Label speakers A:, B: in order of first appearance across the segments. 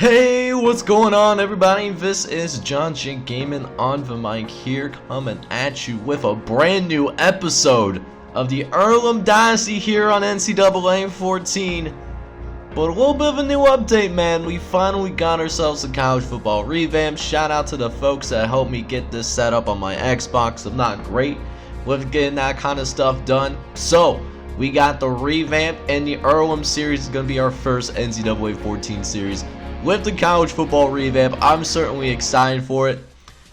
A: Hey, what's going on, everybody? This is John J Gaming on the mic here, coming at you with a brand new episode of the Earlham Dynasty here on NCAA 14. But a little bit of a new update, man. We finally got ourselves a college football revamp. Shout out to the folks that helped me get this set up on my Xbox. I'm not great with getting that kind of stuff done. So, we got the revamp, and the Earlham series is going to be our first NCAA 14 series. With the college football revamp, I'm certainly excited for it.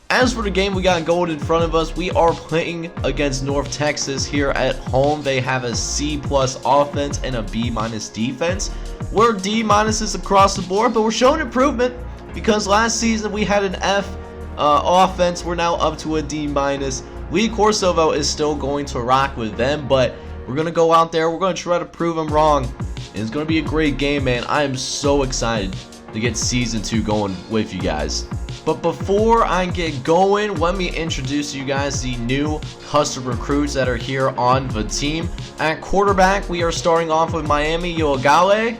A: As for the game we got going in front of us, we are playing against North Texas here at home. They have a C+ offense and a B- defense. We're D- is across the board, but we're showing improvement because last season we had an F offense. We're now up to a D-. Lee Corsovo is still going to rock with them, but we're going to go out there. We're going to try to prove them wrong. And it's going to be a great game, man. I am so excited to get Season 2 going with you guys. But before I get going, let me introduce you guys the new custom recruits that are here on the team. At quarterback, we are starting off with Miami Yoagale,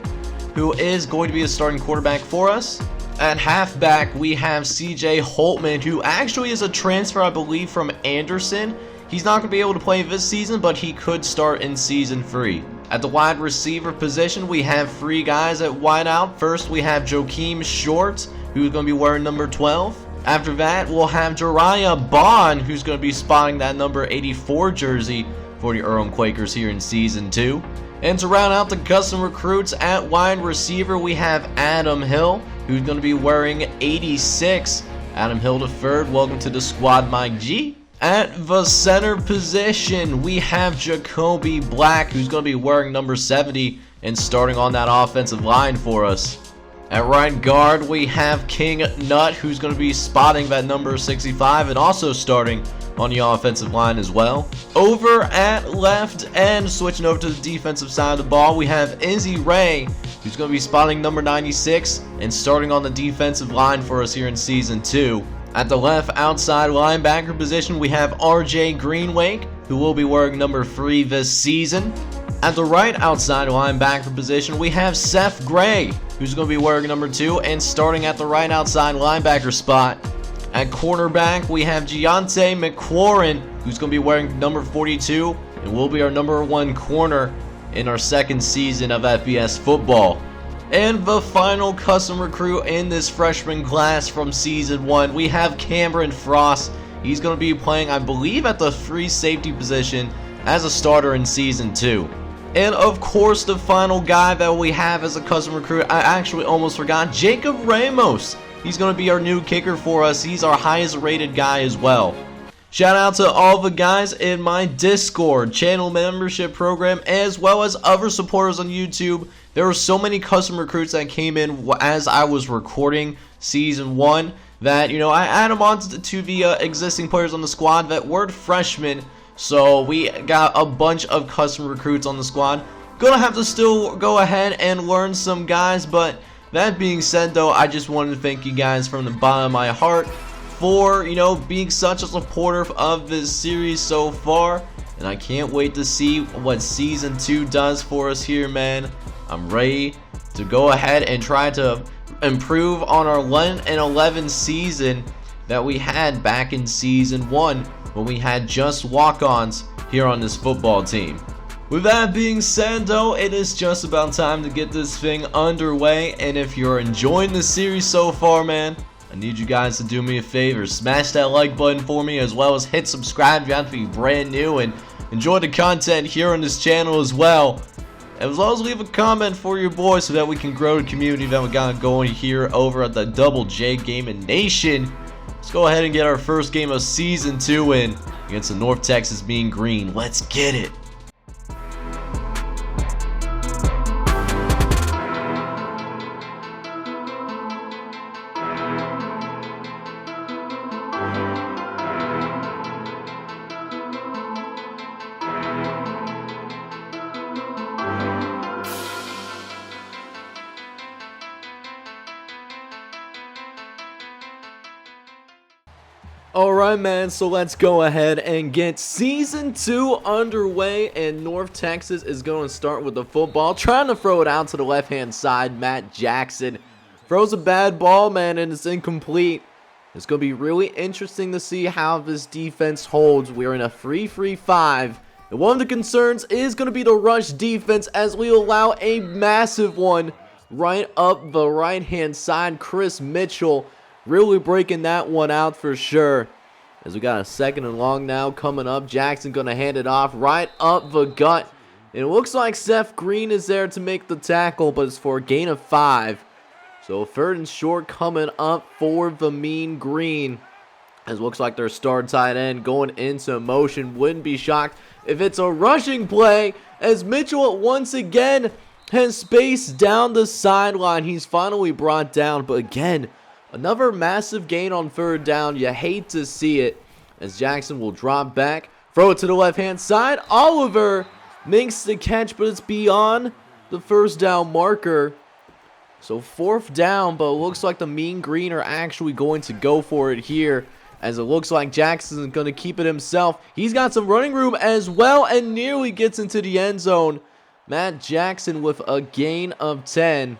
A: who is going to be a starting quarterback for us. At halfback, we have CJ Holtman, who actually is a transfer, I believe, from Anderson. He's not going to be able to play this season, but he could start in Season 3. At the wide receiver position, we have three guys at wideout. First, we have Joakim Short, who's going to be wearing number 12. After that, we'll have Jariah Bond, who's going to be spotting that number 84 jersey for the Earlham Quakers here in Season 2. And to round out the custom recruits at wide receiver, we have Adam Hill, who's going to be wearing 86. Adam Hill III, welcome to the squad, Mike G. At the center position, we have Jacoby Black, who's going to be wearing number 70 and starting on that offensive line for us. At right guard, we have King Nutt, who's going to be spotting that number 65 and also starting on the offensive line as well. Over at left end, switching over to the defensive side of the ball, we have Izzy Ray, who's going to be spotting number 96 and starting on the defensive line for us here in Season 2. At the left outside linebacker position, we have RJ Greenwake, who will be wearing number 3 this season. At the right outside linebacker position, we have Seth Gray, who's going to be wearing number 2 and starting at the right outside linebacker spot. At cornerback, we have Giante McLaurin, who's going to be wearing number 42 and will be our number 1 corner in our second season of FBS football. And the final custom recruit in this freshman class from Season 1, we have Cameron Frost. He's going to be playing, I believe, at the free safety position as a starter in Season 2. And of course, the final guy that we have as a custom recruit, I actually almost forgot, Jacob Ramos. He's going to be our new kicker for us. He's our highest rated guy as well. Shout out to all the guys in my Discord channel membership program, as well as other supporters on YouTube. There were so many custom recruits that came in as I was recording Season 1 that, I added them on to the existing players on the squad that were freshmen. So we got a bunch of custom recruits on the squad. Gonna have to still go ahead and learn some guys, but that being said though, I just wanted to thank you guys from the bottom of my heart for, being such a supporter of this series so far. And I can't wait to see what Season 2 does for us here, man. I'm ready to go ahead and try to improve on our 1-11 season that we had back in Season 1 when we had just walk-ons here on this football team. With that being said though, it is just about time to get this thing underway. And if you're enjoying the series so far, man, I need you guys to do me a favor. Smash that like button for me, as well as hit subscribe if you have to be brand new and enjoy the content here on this channel as well. As well as leave a comment for your boy so that we can grow the community that we got going here over at the Double J Gaming Nation. Let's go ahead and get our first game of Season 2 in against the North Texas Mean Green. Let's get it. Alright, man, so let's go ahead and get Season 2 underway, and North Texas is going to start with the football, trying to throw it out to the left-hand side. Matt Jackson Throws a bad ball, man, and it's incomplete. It's going to be really interesting to see how this defense holds. We're in a 3-3-5. And one of the concerns is going to be the rush defense as we allow a massive one right up the right-hand side. Chris Mitchell really breaking that one out for sure. As we got a 2nd and long now coming up. Jackson going to hand it off right up the gut. And it looks like Seth Green is there to make the tackle, but it's for a gain of 5. So 3rd and short coming up for the Mean Green. As it looks like their star tight end going into motion. Wouldn't be shocked if it's a rushing play as Mitchell once again has space down the sideline. He's finally brought down, but again, another massive gain on 3rd down. You hate to see it as Jackson will drop back. Throw it to the left-hand side. Oliver makes the catch, but it's beyond the 1st down marker. So 4th down, but it looks like the Mean Green are actually going to go for it here. As it looks like Jackson is going to keep it himself. He's got some running room as well and nearly gets into the end zone. Matt Jackson with a gain of 10.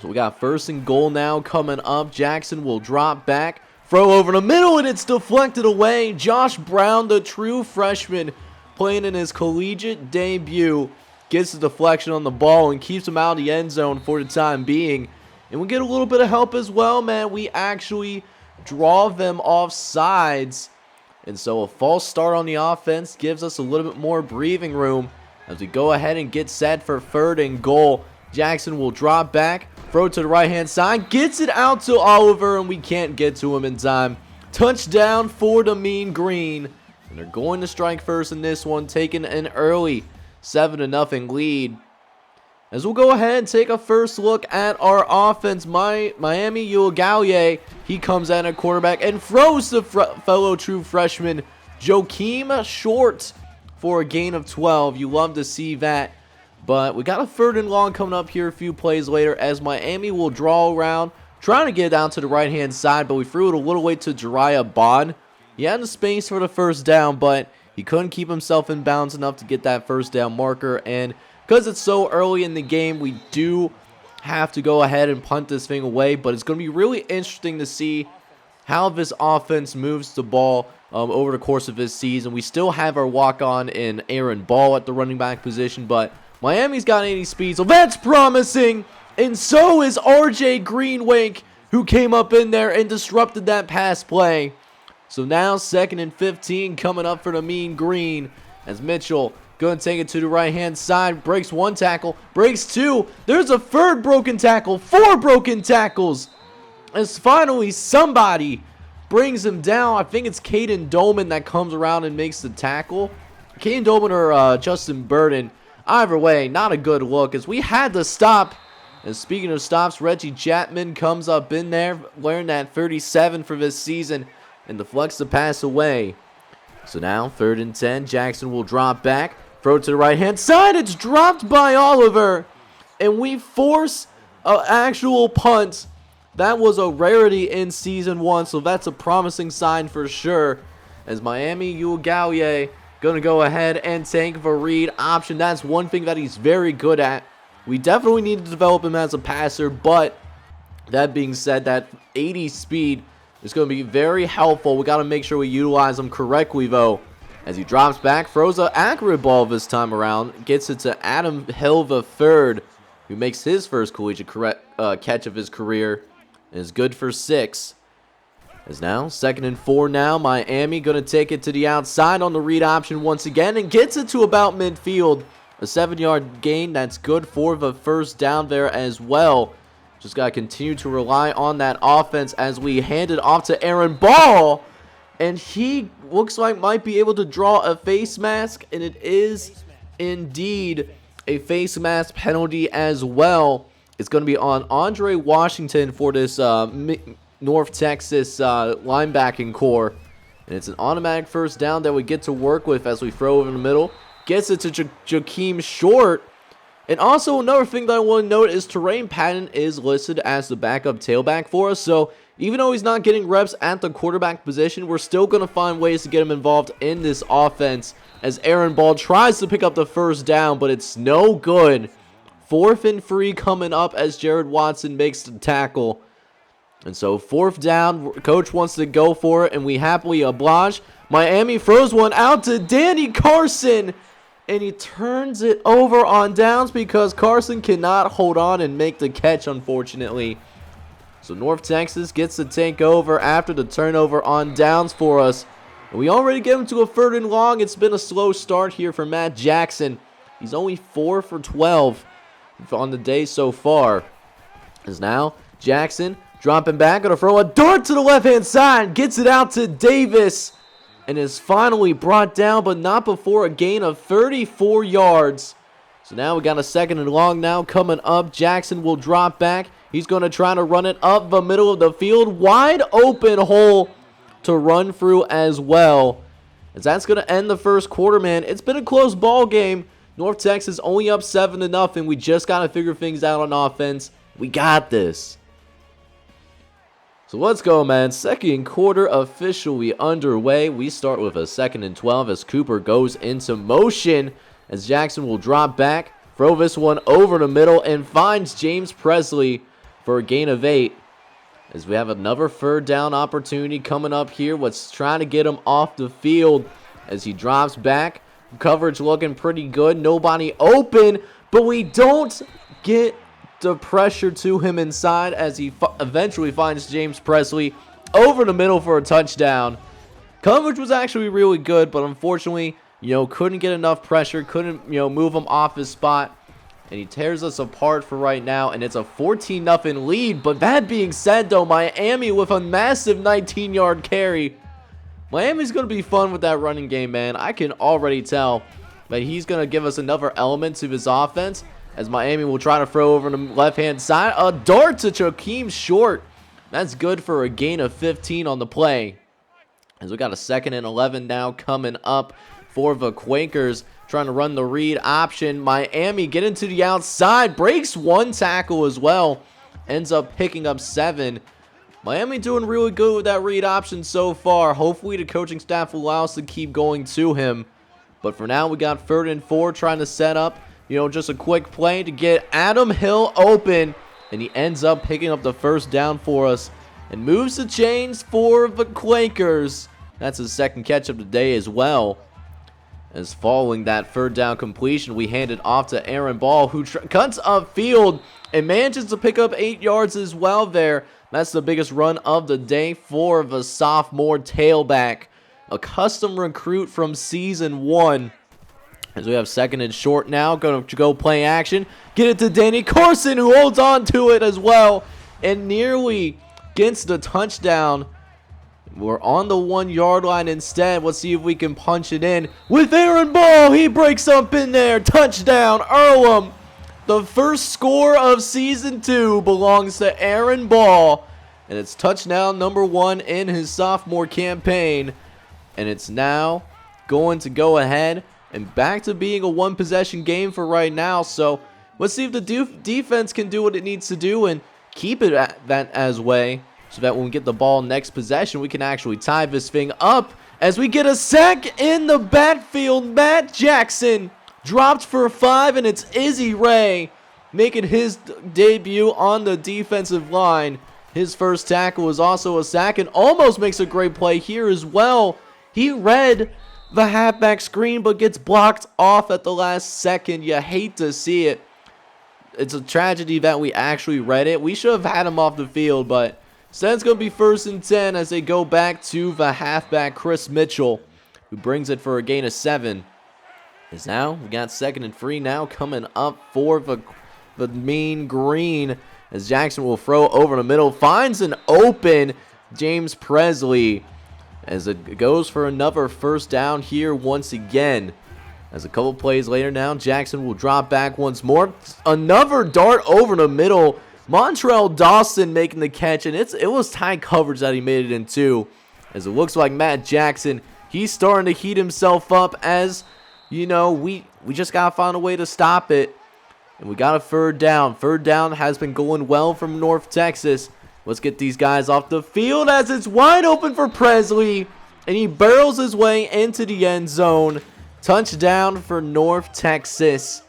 A: So we got 1st and goal now coming up. Jackson will drop back. Throw over the middle and it's deflected away. Josh Brown, the true freshman, playing in his collegiate debut, gets the deflection on the ball and keeps him out of the end zone for the time being. And we get a little bit of help as well, man. We actually draw them off sides. And so a false start on the offense gives us a little bit more breathing room as we go ahead and get set for 3rd and goal. Jackson will drop back, throw to the right-hand side, gets it out to Oliver, and we can't get to him in time. Touchdown for the Mean Green. And they're going to strike first in this one, taking an early 7-0 lead. As we'll go ahead and take a first look at our offense, Miami Ugalye, he comes in at quarterback and throws the fellow true freshman Joakim Short for a gain of 12. You love to see that. But we got a 3rd and long coming up here a few plays later as Miami will draw around, trying to get it down to the right-hand side, but we threw it a little way to Jariah Bond. He had the space for the 1st down, but he couldn't keep himself in bounds enough to get that 1st down marker, and because it's so early in the game, we do have to go ahead and punt this thing away, but it's going to be really interesting to see how this offense moves the ball over the course of this season. We still have our walk-on in Aaron Ball at the running back position, but Miami's got 80 speed, so that's promising, and so is RJ Greenwake, who came up in there and disrupted that pass play. So now 2nd and 15 coming up for the Mean Green as Mitchell going to take it to the right-hand side. Breaks 1 tackle. Breaks 2. There's a 3rd broken tackle. 4 broken tackles. As finally somebody brings him down. I think it's Caden Dolman that comes around and makes the tackle. Caden Dolman or Justin Burden. Either way, not a good look as we had to stop. And speaking of stops, Reggie Chapman comes up in there, wearing that 37 for this season, and deflects the pass away. So now 3rd and 10. Jackson will drop back. Throw it to the right-hand side. It's dropped by Oliver. And we force an actual punt. That was a rarity in Season 1, so that's a promising sign for sure. As Miami Ugalye going to go ahead and take the read option. That's one thing that he's very good at. We definitely need to develop him as a passer, but that being said, that 80 speed is going to be very helpful. We got to make sure we utilize him correctly, though. As he drops back, throws an accurate ball this time around, gets it to Adam Hill III, who makes his first collegiate catch of his career, and is good for 6. As now 2nd and 4 now, Miami going to take it to the outside on the read option once again, and gets it to about midfield. A 7-yard gain, that's good for the 1st down there as well. Just got to continue to rely on that offense as we hand it off to Aaron Ball. And he looks like might be able to draw a face mask. And it is indeed a face mask penalty as well. It's going to be on Andre Washington for this North Texas linebacking core. And it's an automatic 1st down that we get to work with as we throw over the middle. Gets it to Joakim Short. And also another thing that I want to note is Terrain Patton is listed as the backup tailback for us. So even though he's not getting reps at the quarterback position, we're still going to find ways to get him involved in this offense as Aaron Ball tries to pick up the 1st down, but it's no good. 4th and 3 coming up as Jared Watson makes the tackle. And so 4th down, coach wants to go for it, and we happily oblige. Miami throws one out to Danny Carson, and he turns it over on downs because Carson cannot hold on and make the catch, unfortunately. So North Texas gets to take over after the turnover on downs for us. And we already get him to a 3rd and long. It's been a slow start here for Matt Jackson. He's only 4 for 12 on the day so far. As now Jackson dropping back, gonna throw a dart to the left-hand side, gets it out to Davis, and is finally brought down, but not before a gain of 34 yards. So now we got a 2nd and long now coming up. Jackson will drop back. He's going to try to run it up the middle of the field. Wide open hole to run through as well. As that's going to end the first quarter, man. It's been a close ball game. North Texas only up 7-0. We just got to figure things out on offense. We got this. So let's go, man. Second quarter officially underway. We start with a 2nd and 12 as Cooper goes into motion. As Jackson will drop back, throw this one over the middle, and finds James Presley for a gain of 8. As we have another 3rd down opportunity coming up here. Let's try to get him off the field as he drops back. Coverage looking pretty good. Nobody open, but we don't get the pressure to him inside as he eventually finds James Presley over the middle for a touchdown. Coverage was actually really good, but unfortunately, couldn't get enough pressure, couldn't, move him off his spot. And he tears us apart for right now, and it's a 14-0 lead. But that being said, though, Miami with a massive 19-yard carry. Miami's going to be fun with that running game, man. I can already tell that he's going to give us another element to his offense, as Miami will try to throw over the left-hand side. A dart to Jakeem Short. That's good for a gain of 15 on the play. As we got a 2nd and 11 now coming up for the Quakers, trying to run the read option. Miami get into the outside, breaks 1 tackle as well, ends up picking up 7. Miami doing really good with that read option so far. Hopefully the coaching staff will allow us to keep going to him. But for now, we got 3rd and 4 trying to set up, just a quick play to get Adam Hill open, and he ends up picking up the 1st down for us and moves the chains for the Quakers. That's his 2nd catch of the day as well. As following that 3rd down completion, we hand it off to Aaron Ball, who cuts upfield and manages to pick up 8 yards as well there. That's the biggest run of the day for the sophomore tailback, a custom recruit from season 1. As we have 2nd and short now, going to go play action. Get it to Danny Carson, who holds on to it as well and nearly gets the touchdown. We're on the 1-yard line instead. Let's see if we can punch it in with Aaron Ball. He breaks up in there. Touchdown, Earlham. The first score of season 2 belongs to Aaron Ball. And it's touchdown number 1 in his sophomore campaign. And it's now going to go ahead and back to being a 1-possession game for right now. So let's see if the defense can do what it needs to do and keep it at that as way, so that when we get the ball next possession, we can actually tie this thing up. As we get a sack in the backfield, Matt Jackson dropped for 5, and it's Izzy Ray making his debut on the defensive line. His first tackle was also a sack and almost makes a great play here as well. He read the halfback screen but gets blocked off at the last second. You hate to see it. It's a tragedy that we actually read it. We should have had him off the field, but instead it's going to be 1st and 10 as they go back to the halfback, Chris Mitchell, who brings it for a gain of 7. As now we got 2nd and 3 now coming up for the Mean Green, as Jackson will throw over the middle, finds an open James Presley, as it goes for another 1st down here once again. As a couple plays later now, Jackson will drop back once more. Another dart over the middle. Montrell Dawson making the catch, and it was tight coverage that he made it into. As it looks like Matt Jackson, he's starting to heat himself up, as, we just got to find a way to stop it. And we got a 3rd down. 3rd down has been going well from North Texas. Let's get these guys off the field as it's wide open for Presley, and he barrels his way into the end zone. Touchdown for North Texas.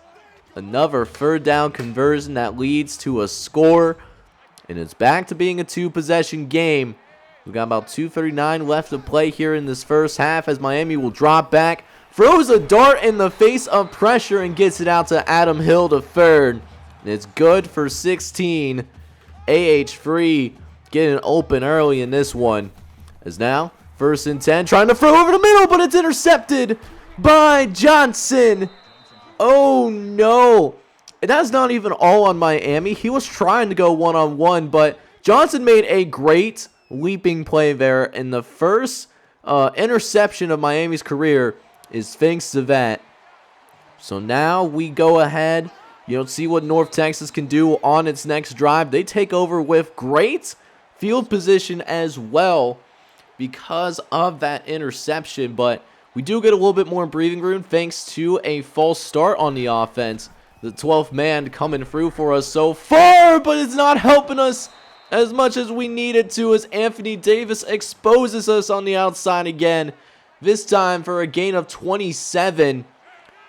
A: Another third down conversion that leads to a score. And it's back to being a 2-possession game. We've got about 2:39 left to play here in this first half as Miami will drop back. Throws a dart in the face of pressure and gets it out to Adam Hill to third. And it's good for 16. AH3 getting open early in this one. As now, 1st and 10, trying to throw over the middle, but it's intercepted by Johnson. Oh no. And that's not even all on Miami. He was trying to go one-on-one, but Johnson made a great leaping play there. And the first interception of Miami's career is thanks to that. So now we go ahead, see what North Texas can do on its next drive. They take over with great field position as well because of that interception, but we do get a little bit more breathing room thanks to a false start on the offense. The 12th man coming through for us so far, but it's not helping us as much as we need it to as Anthony Davis exposes us on the outside again. This time for a gain of 27.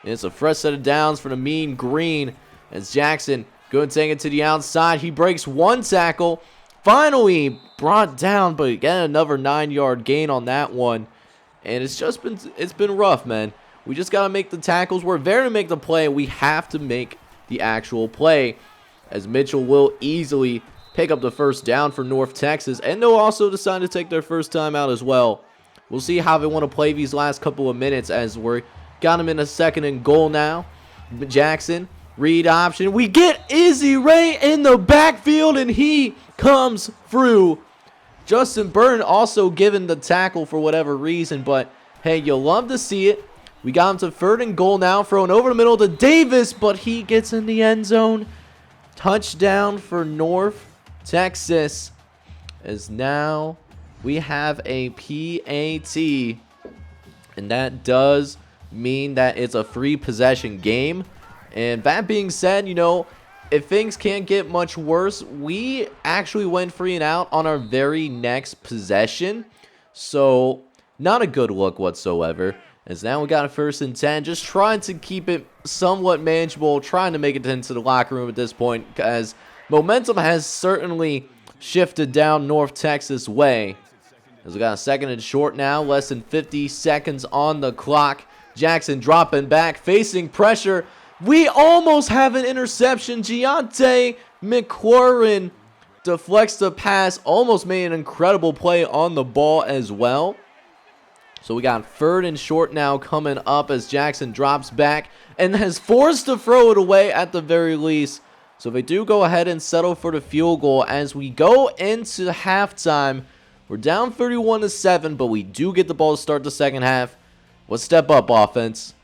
A: It's a fresh set of downs for the Mean Green as Jackson going to take it to the outside. He breaks one tackle. Finally brought down, but again another 9-yard gain on that one. And it's been rough, man. We just got to make the tackles. We're there to make the play. We have to make the actual play as Mitchell will easily pick up the first down for North Texas. And they'll also decide to take their first time out as well. We'll see how they want to play these last couple of minutes as we're got them in a 2nd and goal now. Jackson, read option. We get Izzy Ray in the backfield and he comes through. Justin Burton also given the tackle for whatever reason, but hey, you'll love to see it. We got him to 3rd and goal now, throwing over the middle to Davis, but he gets in the end zone. Touchdown for North Texas, as now we have a PAT, and that does mean that it's a 3-possession game. And that being said, if things can't get much worse, we actually went 3 and out on our very next possession. So, not a good look whatsoever. As now we got a 1st and 10, just trying to keep it somewhat manageable, trying to make it into the locker room at this point, as momentum has certainly shifted down North Texas way. As we got a 2nd and short now, less than 50 seconds on the clock. Jackson dropping back, facing pressure. We almost have an interception. Giante McLaurin deflects the pass, almost made an incredible play on the ball as well. So we got 3rd and short now coming up as Jackson drops back and is forced to throw it away at the very least. So they do go ahead and settle for the field goal as we go into halftime. We're down 31-7, but we do get the ball to start the second half. Let's step up, offense.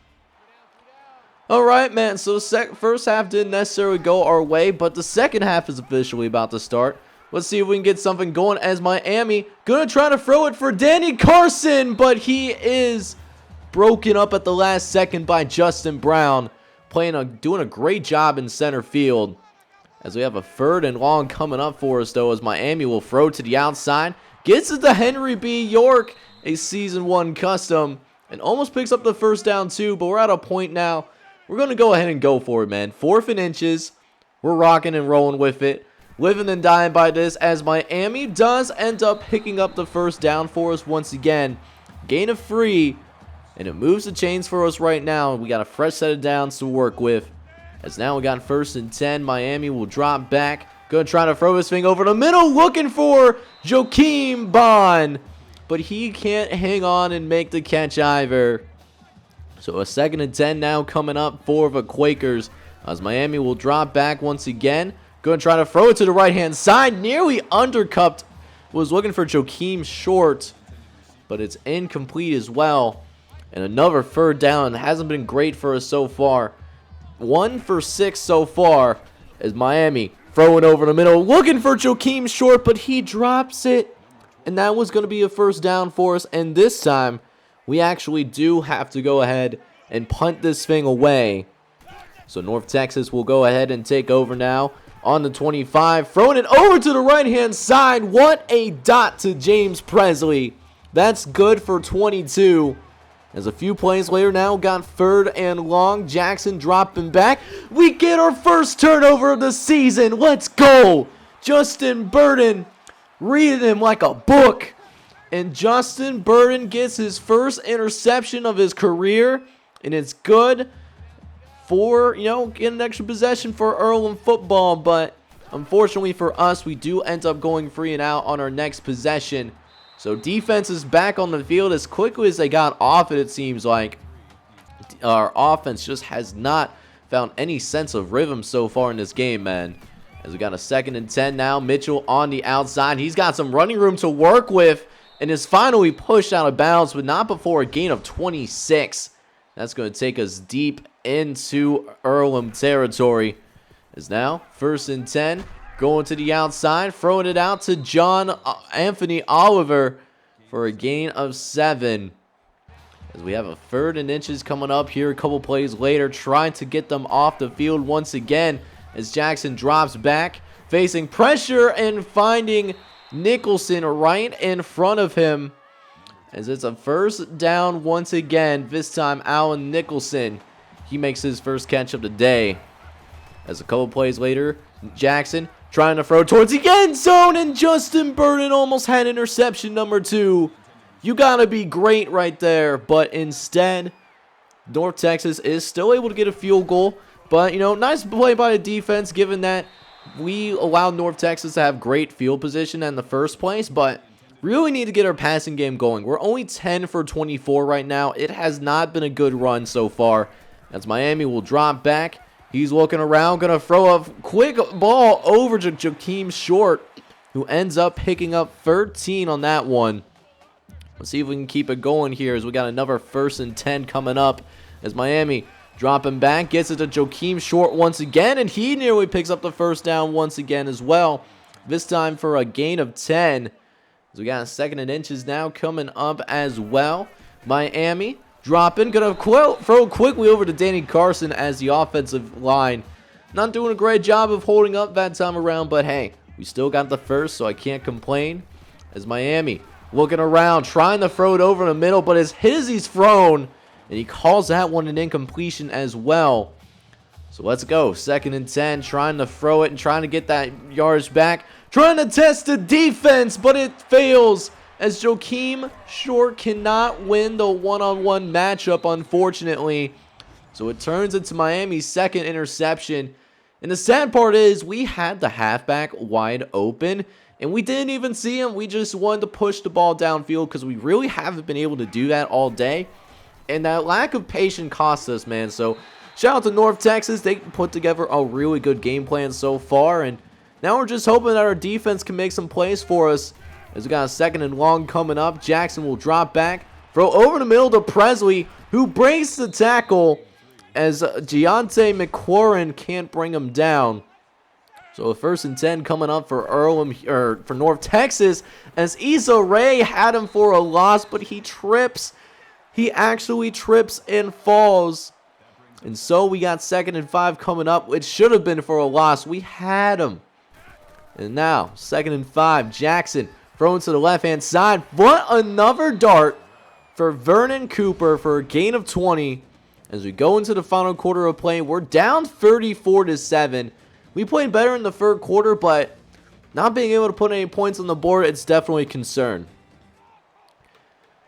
A: Alright, man, so the first half didn't necessarily go our way, but the second half is officially about to start. Let's see if we can get something going as Miami gonna try to throw it for Danny Carson, but he is broken up at the last second by Justin Brown, doing a great job in center field. As we have a 3rd and long coming up for us, though, as Miami will throw to the outside, gets it to Henry B. York, a Season 1 custom, and almost picks up the first down too, but we're at a point now. We're going to go ahead and go for it, man. 4th and inches. We're rocking and rolling with it. Living and dying by this as Miami does end up picking up the first down for us once again. Gain of 3. And it moves the chains for us right now. We got a fresh set of downs to work with. As now we got 1st and 10. Miami will drop back. Going to try to throw this thing over the middle. Looking for Joakim Bond. But he can't hang on and make the catch either. So a 2nd and 10 now coming up for the Quakers. As Miami will drop back once again. Going to try to throw it to the right-hand side. Nearly undercupped. Was looking for Joakim short. But it's incomplete as well. And another 3rd down. Hasn't been great for us so far. 1 for 6 so far. As Miami throwing over the middle. Looking for Joakim short. But he drops it. And that was going to be a 1st down for us. And this time, we actually do have to go ahead and punt this thing away. So North Texas will go ahead and take over now on the 25. Throwing it over to the right-hand side. What a dot to James Presley. That's good for 22. As a few plays later now, got third and long. Jackson dropping back. We get our first turnover of the season. Let's go. Justin Burden reading him like a book. And Justin Burden gets his first interception of his career. And it's good for, getting an extra possession for Earlham football. But unfortunately for us, we do end up going 3 and out on our next possession. So defense is back on the field as quickly as they got off it seems like. Our offense just has not found any sense of rhythm so far in this game, man. As we got a 2nd and 10 now. Mitchell on the outside. He's got some running room to work with. And is finally pushed out of bounds, but not before a gain of 26. That's going to take us deep into Earlham territory. As now, 1st and 10. Going to the outside, throwing it out to John Anthony Oliver for a gain of 7. As we have a 3rd and inches coming up here a couple plays later, trying to get them off the field once again as Jackson drops back, facing pressure and finding Nicholson right in front of him. As it's a 1st down once again, this time Alan Nicholson. He makes his first catch of the day. As a couple plays later, Jackson trying to throw towards the end zone, and Justin Burden almost had interception number 2. You gotta be great right there, but instead, North Texas is still able to get a field goal. But, nice play by the defense, given that we allowed North Texas to have great field position in the first place, but really need to get our passing game going. We're only 10 for 24 right now. It has not been a good run so far. As Miami will drop back. He's looking around, going to throw a quick ball over to Jakeem Short, who ends up picking up 13 on that one. Let's see if we can keep it going here as we got another 1st and 10 coming up. As Miami dropping back, gets it to Jakeem Short once again, and he nearly picks up the 1st down once again as well. This time for a gain of 10. As we got a 2nd and inches now coming up as well. Miami dropping, gonna throw quickly over to Danny Carson as the offensive line. Not doing a great job of holding up that time around, but hey, we still got the 1st, so I can't complain. As Miami looking around, trying to throw it over in the middle, but as he's thrown, and he calls that one an incompletion as well. So let's go. 2nd and 10, trying to throw it and trying to get that yardage back. Trying to test the defense, but it fails. As Jakeem Short cannot win the one-on-one matchup, unfortunately. So it turns into Miami's 2nd interception. And the sad part is we had the halfback wide open, and we didn't even see him. We just wanted to push the ball downfield because we really haven't been able to do that all day. And that lack of patience cost us, man. So shout out to North Texas. They put together a really good game plan so far. And now we're just hoping that our defense can make some plays for us. As we got a 2nd and long coming up, Jackson will drop back, throw over the middle to Presley, who breaks the tackle as Giante McQuarrin can't bring him down. So a 1st and 10 coming up for for North Texas, as Issa Rae had him for a loss, but he trips. He actually trips and falls. And so we got 2nd and 5 coming up, which should have been for a loss. We had him. And now, 2nd and 5, Jackson thrown to the left-hand side. What another dart for Vernon Cooper for a gain of 20. As we go into the final quarter of play, we're down 34-7. We played better in the 3rd quarter, but not being able to put any points on the board, it's definitely a concern.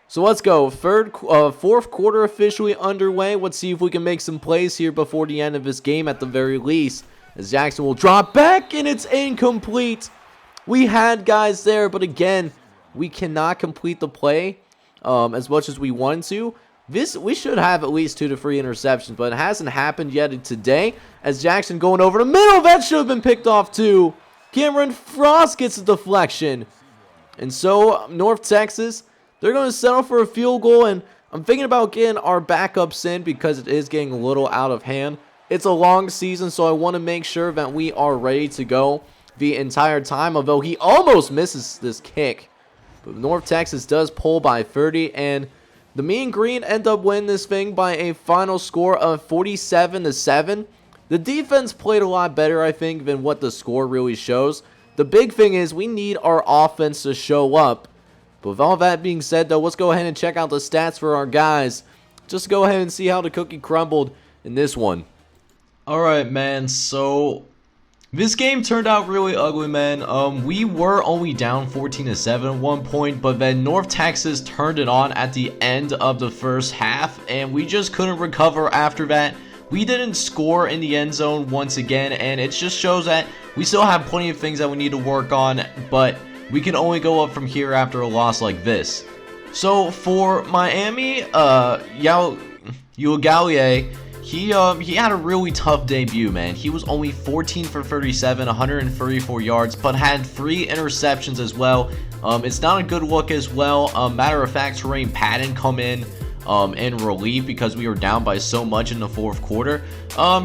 A: So let's go. 4th quarter officially underway. Let's see if we can make some plays here before the end of this game at the very least. As Jackson will drop back, and it's incomplete. We had guys there, but again, we cannot complete the play as much as we wanted to. We should have at least 2 to 3 interceptions, but it hasn't happened yet today. As Jackson going over the middle, that should have been picked off too. Cameron Frost gets a deflection. And so, North Texas, they're going to settle for a field goal, and I'm thinking about getting our backups in because it is getting a little out of hand. It's a long season, so I want to make sure that we are ready to go the entire time, although he almost misses this kick. But North Texas does pull by 30, and the Mean Green end up winning this thing by a final score of 47-7. The defense played a lot better, I think, than what the score really shows. The big thing is we need our offense to show up. But with all that being said, though, let's go ahead and check out the stats for our guys. just go ahead and see how the cookie crumbled in this one. Alright, man, so this game turned out really ugly, man. We were only down 14-7 at one point, but then North Texas turned it on at the end of the first half, and we just couldn't recover after that. We didn't score in the end zone once again, and it just shows that we still have plenty of things that we need to work on, but we can only go up from here after a loss like this. So for Miami, Ugalele, he had a really tough debut, man. He was only 14 for 37, 134 yards, but had 3 interceptions as well. It's not a good look as well. Matter of fact, Terrain Patton come in relief because we were down by so much in the fourth quarter.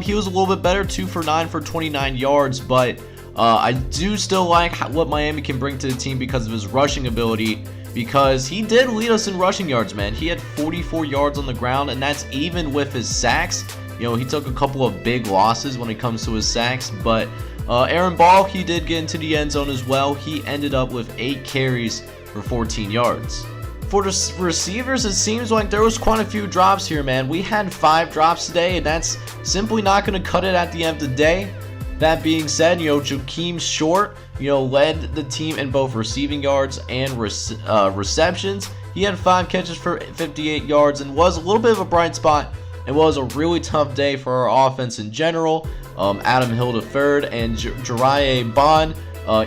A: He was a little bit better, 2 for 9 for 29 yards, but I do still like what Miami can bring to the team because of his rushing ability, because he did lead us in rushing yards, man. He had 44 yards on the ground, and that's even with his sacks. You know, he took a couple of big losses when it comes to his sacks, but Aaron Ball, he did get into the end zone as well. He ended up with 8 carries for 14 yards. For the receivers, it seems like there was quite a few drops here, man. We had 5 drops today, and that's simply not going to cut it at the end of the day. That being said, you know, Jakeem Short, you know, led the team in both receiving yards and receptions. He had 5 catches for 58 yards and was a little bit of a bright spot. It was a really tough day for our offense in general. Adam Hill III and Jariah Bond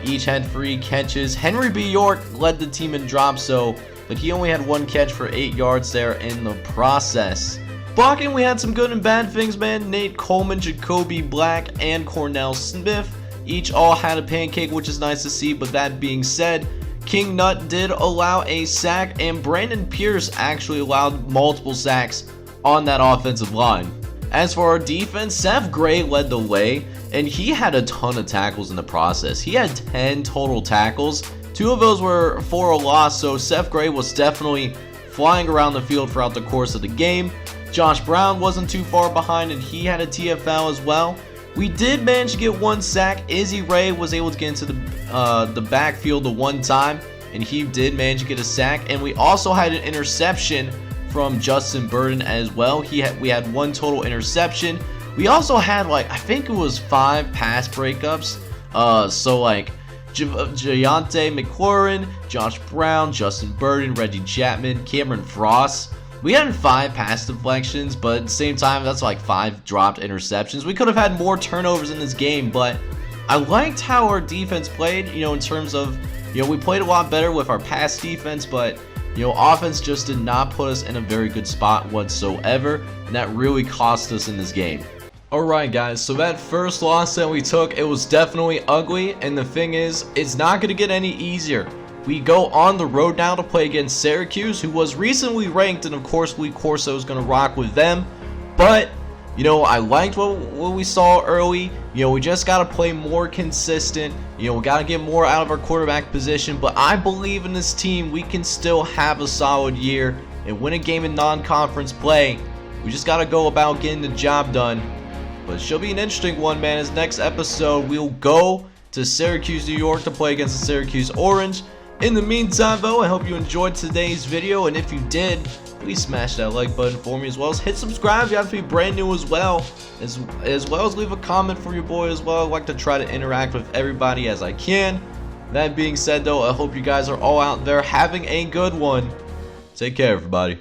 A: each had 3 catches. Henry B. York led the team in drops, but he only had 1 catch for 8 yards there in the process. Blocking, we had some good and bad things, man. Nate Coleman, Jacoby Black, and Cornell Smith each all had a pancake, which is nice to see. But that being said, King Nutt did allow a sack, and Brandon Pierce actually allowed multiple sacks on that offensive line. As for our defense, Seth Gray led the way, and he had a ton of tackles in the process. He had 10 total tackles. 2 of those were for a loss, so Seth Gray was definitely flying around the field throughout the course of the game. Josh Brown wasn't too far behind, and he had a TFL as well. We did manage to get 1 sack. Izzy Ray was able to get into the backfield the 1 time, and he did manage to get a sack. And we also had an interception from Justin Burden as well. We had 1 total interception. We also had, like, I think it was 5 pass breakups. So like Giante McLaurin, Josh Brown, Justin Burden, Reggie Chapman, Cameron Frost. We had 5 pass deflections, but at the same time, that's like 5 dropped interceptions. We could have had more turnovers in this game, but I liked how our defense played, you know, in terms of, you know, we played a lot better with our pass defense, but, you know, offense just did not put us in a very good spot whatsoever, and that really cost us in this game. Alright guys, so that first loss that we took, it was definitely ugly, and the thing is, it's not going to get any easier. We go on the road now to play against Syracuse, who was recently ranked, and of course Lee Corso is going to rock with them. But, you know, I liked what we saw early. You know, we just got to play more consistent. You know, we got to get more out of our quarterback position. But I believe in this team, we can still have a solid year and win a game in non-conference play. We just got to go about getting the job done. But it should be an interesting one, man. As next episode, we'll go to Syracuse, New York to play against the Syracuse Orange. In the meantime, though, I hope you enjoyed today's video, and if you did, please smash that like button for me, as well as hit subscribe if you have to be brand new as well as leave a comment for your boy as well. I like to try to interact with everybody as I can. That being said, though, I hope you guys are all out there having a good one. Take care, everybody.